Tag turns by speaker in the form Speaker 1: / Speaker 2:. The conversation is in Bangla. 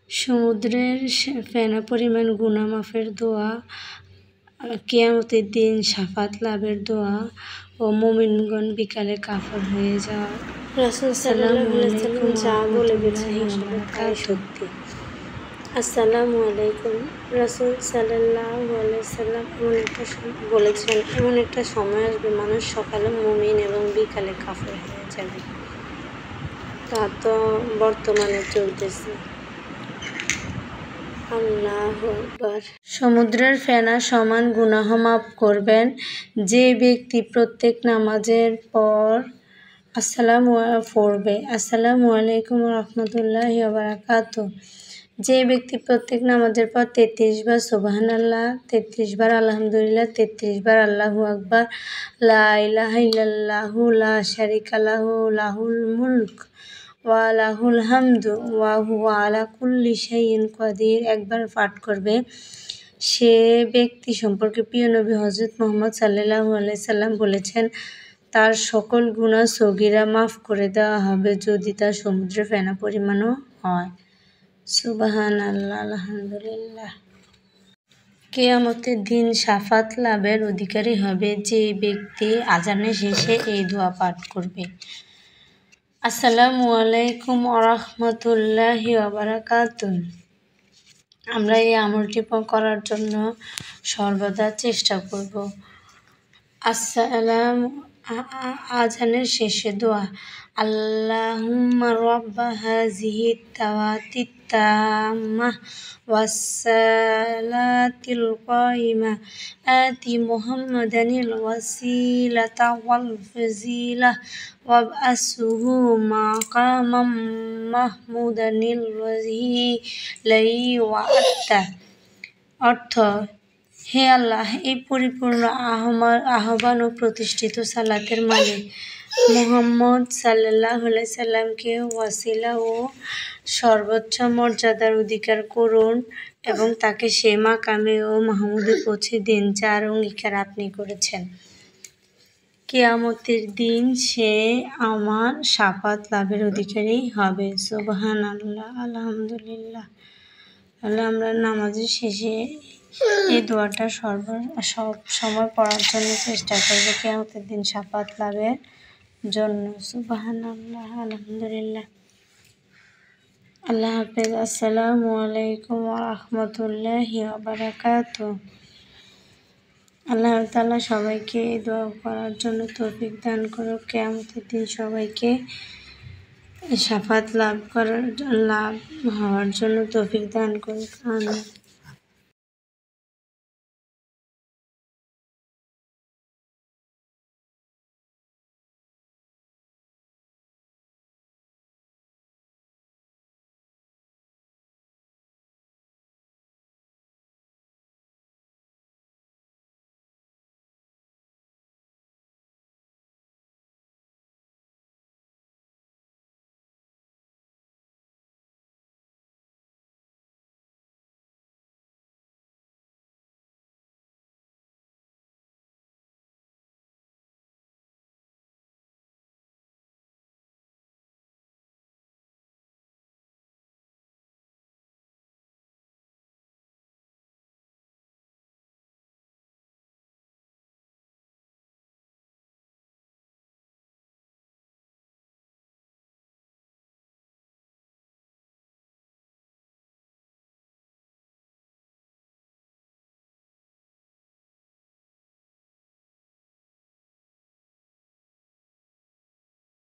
Speaker 1: সমুদ্রের ফেনা পরিমাণ গুনাহ মাফের দোয়া, কিয়ামতের দিন শাফাত লাভের দোয়া ও মুমিনগণ বিকালে কাফর হয়ে যাওয়া।
Speaker 2: রাসূল সাল্লাল্লাহু আলাইহি ওয়াসাল্লাম যা বলে গেছেন আসলে তাই সত্যি। আসসালামু আলাইকুম। রাসূল সাল্লাল্লাহু আলাইহি ওয়াসাল্লাম বলেছেন, এমন একটা সময় আসবে মানুষ সকালে মুমিন এবং বিকালে কাফের হয়ে যাবে। তা তো বর্তমানে চলতেছে। আল্লাহু আকবার।
Speaker 1: সমুদ্রের ফেনা সমান গুনাহ মাফ করবেন যে ব্যক্তি প্রত্যেক নামাজের পর পড়বে। আসসালামু আলাইকুম রাহমাতুল্লাহি ওয়া বারাকাতুহু। যে ব্যক্তি প্রত্যেক নামাজের পর 33 বার সুবহানাল্লাহ, 33 বার আলহামদুলিল্লাহ, 33 বার আল্লাহু আকবার, লা ইলাহা ইল্লাল্লাহু লা শারিকা লাহু লাহুল মুলক ওয়া লাহুল হামদু ওয়া হুয়া আলা কুল্লি শাইইন কাদির একবার পাঠ করবে, সে ব্যক্তি সম্পর্কে প্রিয় নবী হযরত মুহাম্মদ সাল্লাল্লাহু আলাইহি সাল্লাম বলেছেন, তার সকল গুনাহ সগীরা মাফ করে দেওয়া হবে যদি তা সমুদ্রের ফেনা পরিমাণও হয়। সুবহানাল্লাহ, আলহামদুলিল্লাহ। কিয়ামতের দিন শাফাত লাভের অধিকারী হবে যে ব্যক্তি আজানের শেষে এই দোয়া পাঠ করবে। আসসালামু আলাইকুম ওয়া রাহমাতুল্লাহি ওয়া বারাকাতুহু। আমরা এই আমলটি করার জন্য সর্বদা চেষ্টা করব। আজানের শেষে দোয়া, আল্লাহুম্মা রাব্বা হাযিহিদ দাওয়াতিত তাম্মাহ ওয়াস সালাতিল কায়িমা আতি মুহাম্মাদানিল ওয়াসিলাতা ওয়াল ফাযিলাহ ওয়াবআসহু মাকামাম মাহমুদানিল্লাযী ওয়া'আদতা। অর্থ, হে আল্লাহ, এই পরিপূর্ণ আহ্বান ও প্রতিষ্ঠিত সালাতের মালিক মুহাম্মদ সাল্লাল্লাহু আলাইহি সাল্লামকে ওয়াসিলা ও সর্বোচ্চ মর্যাদার অধিকার করুন এবং তাকে সে মাকামে ও মাহমুদে পৌঁছে দিন যার অঙ্গীকার আপনি করেছেন। কিয়ামতের দিন সে আমার শাফাত লাভের অধিকারী হবে। সুবহানাল্লাহ, আলহামদুলিল্লাহ। তাহলে আমরা নামাজের শেষে এই দোয়াটা সব সময় পড়ার জন্য চেষ্টা করব কিয়ামতের দিন শাফাত লাভের জন্য। সুবহানাল্লাহ, আলহামদুলিল্লাহ। আল্লাহ হাফেজ। আসসালামু আলাইকুম ওয়া রাহমাতুল্লাহি ওয়া বারাকাতুহু। আল্লাহ তাআলা সবাইকে এই দোয়া করার জন্য তৌফিক দান করুক। কিয়ামতের দিন সবাইকে শাফাত লাভ হওয়ার জন্য তৌফিক দান করুক। আমিন।